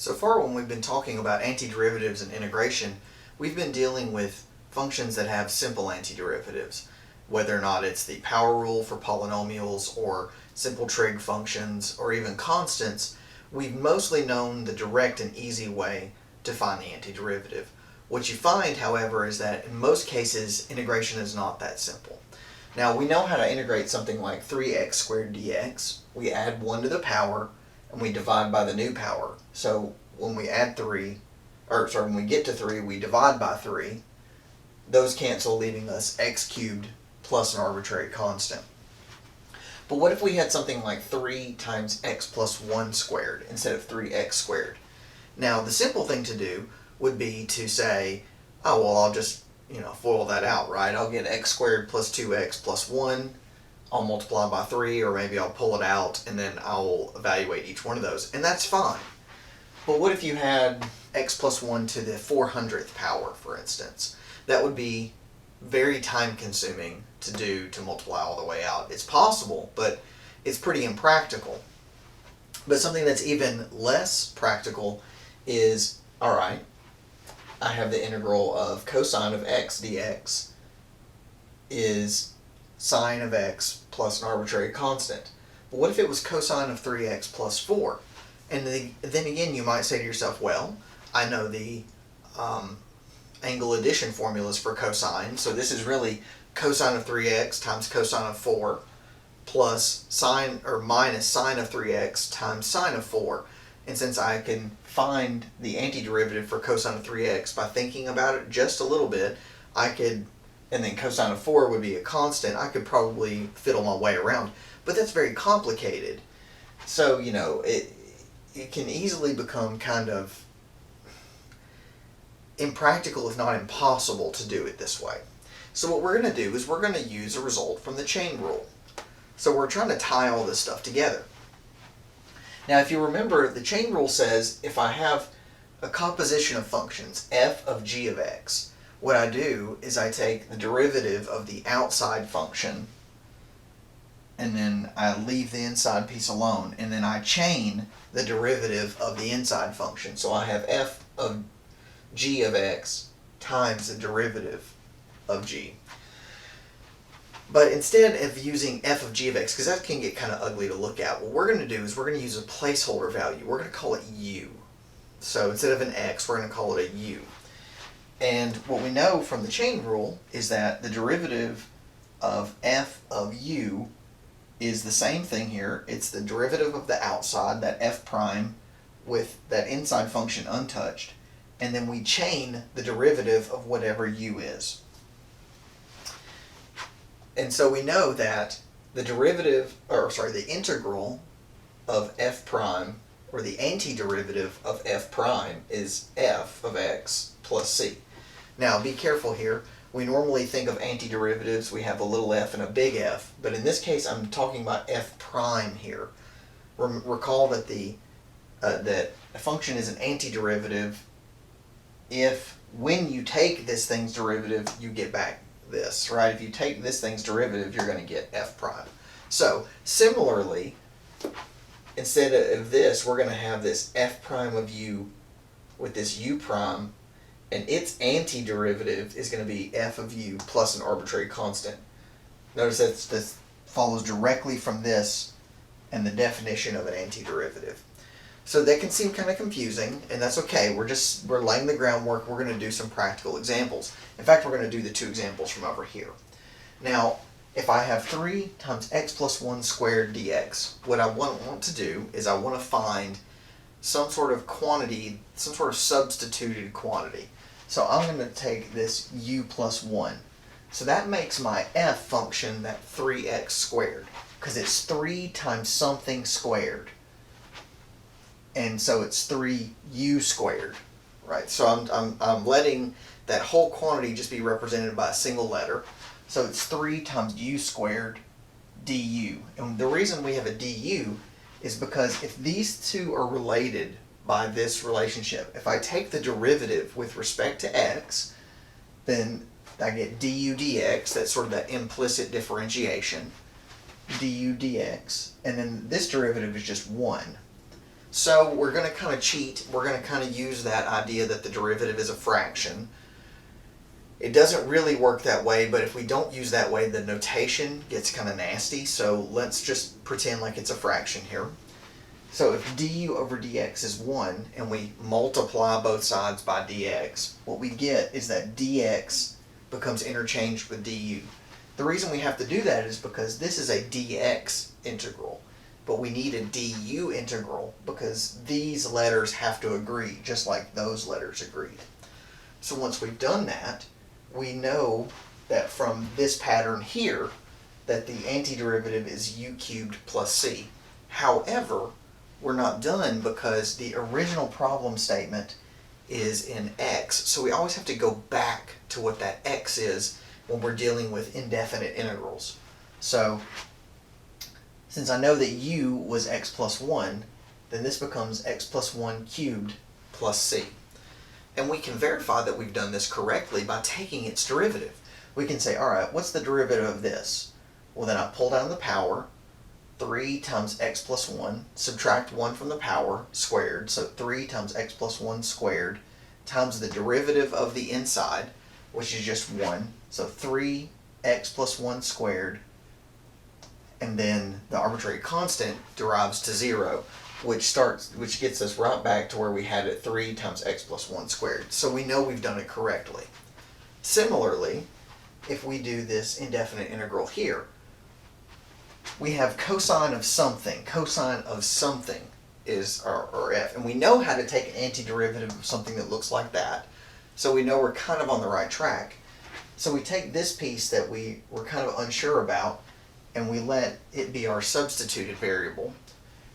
So far, when we've been talking about antiderivatives and integration, we've been dealing with functions that have simple antiderivatives, whether or not it's the power rule for polynomials or simple trig functions or even constants. We've mostly known the direct and easy way to find the antiderivative. What you find, however, is that in most cases, integration is not that simple. Now, we know how to integrate something like 3x squared dx. We add 1 to the power, and we divide by the new power. So when we add 3, when we get to 3, we divide by 3. Those cancel, leaving us x cubed plus an arbitrary constant. But what if we had something like 3 times x plus 1 squared instead of 3x squared? Now, the simple thing to do would be to say, oh, well, I'll just FOIL that out, right? I'll get x squared plus 2x plus 1. I'll multiply by 3, or maybe I'll pull it out, and then I'll evaluate each one of those. And that's fine. But what if you had x plus 1 to the 400th power, for instance? That would be very time-consuming to do, to multiply all the way out. It's possible, but it's pretty impractical. But something that's even less practical is, all right, I have the integral of cosine of x dx is sine of x plus an arbitrary constant. But what if it was cosine of 3x plus 4? And then again, you might say to yourself, well, I know the angle addition formulas for cosine, so this is really cosine of 3x times cosine of 4 plus sine or minus sine of 3x times sine of 4. And since I can find the antiderivative for cosine of 3x by thinking about it just a little bit, I could, and then cosine of 4 would be a constant, I could probably fiddle my way around. But that's very complicated. So, it can easily become kind of impractical, if not impossible, to do it this way. So what we're going to do is we're going to use a result from the chain rule. So we're trying to tie all this stuff together. Now, if you remember, the chain rule says if I have a composition of functions, f of g of x, what I do is I take the derivative of the outside function, and then I leave the inside piece alone, and then I chain the derivative of the inside function. So I have f of g of x times the derivative of g. But instead of using f of g of x, because that can get kind of ugly to look at, what we're going to do is we're going to use a placeholder value. We're going to call it u. So instead of an x, we're going to call it a u. And what we know from the chain rule is that the derivative of f of u is the same thing here. It's the derivative of the outside, that f prime, with that inside function untouched. And then we chain the derivative of whatever u is. And so we know that the the integral of f prime, or the antiderivative of f prime, is f of x plus c. Now, be careful here. We normally think of antiderivatives, we have a little f and a big F, but in this case I'm talking about f prime here. Recall that that a function is an antiderivative if, when you take this thing's derivative, you get back this, right? If you take this thing's derivative, you're going to get f prime. So, similarly, instead of this, we're going to have this f prime of u with this u prime, and its antiderivative is going to be f of u plus an arbitrary constant. Notice that this follows directly from this and the definition of an antiderivative. So that can seem kind of confusing, and that's okay. We're laying the groundwork. We're going to do some practical examples. In fact, we're going to do the 2 examples from over here. Now, if I have 3 times x plus 1 squared dx, what I want to do is I want to find some sort of quantity, some sort of substituted quantity. So I'm going to take this u plus 1. So that makes my f function that 3x squared, because it's 3 times something squared. And so it's 3u squared, right? So I'm letting that whole quantity just be represented by a single letter. So it's 3 times u squared du. And the reason we have a du is because if these two are related by this relationship, if I take the derivative with respect to x, then I get du dx, that's sort of that implicit differentiation, du dx, and then this derivative is just 1. So we're going to kind of cheat. We're going to kind of use that idea that the derivative is a fraction. It doesn't really work that way, but if we don't use that way, the notation gets kind of nasty. So let's just pretend like it's a fraction here. So if du over dx is 1 and we multiply both sides by dx, what we get is that dx becomes interchanged with du. The reason we have to do that is because this is a dx integral, but we need a du integral because these letters have to agree, just like those letters agreed. So once we've done that, we know that from this pattern here that the antiderivative is u cubed plus c. However, we're not done because the original problem statement is in x, so we always have to go back to what that x is when we're dealing with indefinite integrals. So since I know that u was x plus 1, then this becomes x plus 1 cubed plus c. And we can verify that we've done this correctly by taking its derivative. We can say, all right, what's the derivative of this? Well, then I pull down the power, 3 times x plus 1, subtract 1 from the power, squared, so 3 times x plus 1 squared, times the derivative of the inside, which is just 1, so 3x plus 1 squared, and then the arbitrary constant derives to 0, which gets us right back to where we had it 3 times x plus 1 squared. So we know we've done it correctly. Similarly, if we do this indefinite integral here, we have cosine of something. Cosine of something is our f. And we know how to take an antiderivative of something that looks like that. So we know we're kind of on the right track. So we take this piece that we were kind of unsure about and we let it be our substituted variable.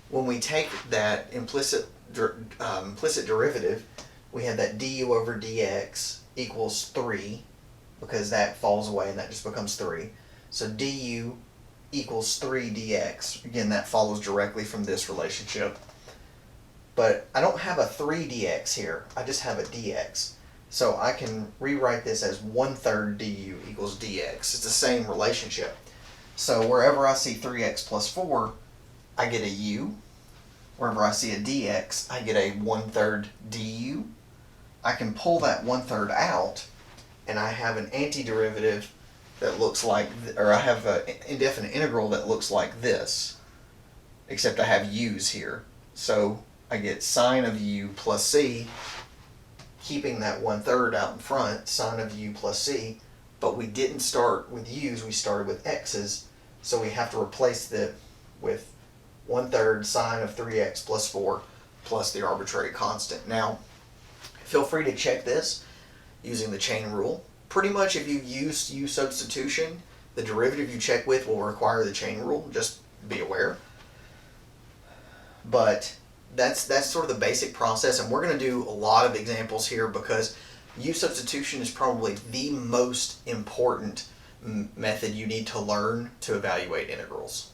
When we take that implicit derivative, we have that du over dx equals 3, because that falls away and that just becomes 3. So du equals 3 dx. Again, that follows directly from this relationship. But I don't have a 3 dx here. I just have a dx. So I can rewrite this as 1/3 du equals dx. It's the same relationship. So wherever I see 3x plus 4, I get a u. Wherever I see a dx, I get a 1/3 du. I can pull that 1/3 out, and I have an antiderivative that looks like, or I have an indefinite integral that looks like this, except I have u's here. So I get sine of u plus c, keeping that 1/3 out in front, sine of u plus c, but we didn't start with u's, we started with x's, so we have to replace that with 1/3 sine of 3x plus 4 plus the arbitrary constant. Now, feel free to check this using the chain rule. Pretty much if you use u substitution, the derivative you check with will require the chain rule, just be aware. But that's sort of the basic process, and we're going to do a lot of examples here because u substitution is probably the most important method you need to learn to evaluate integrals.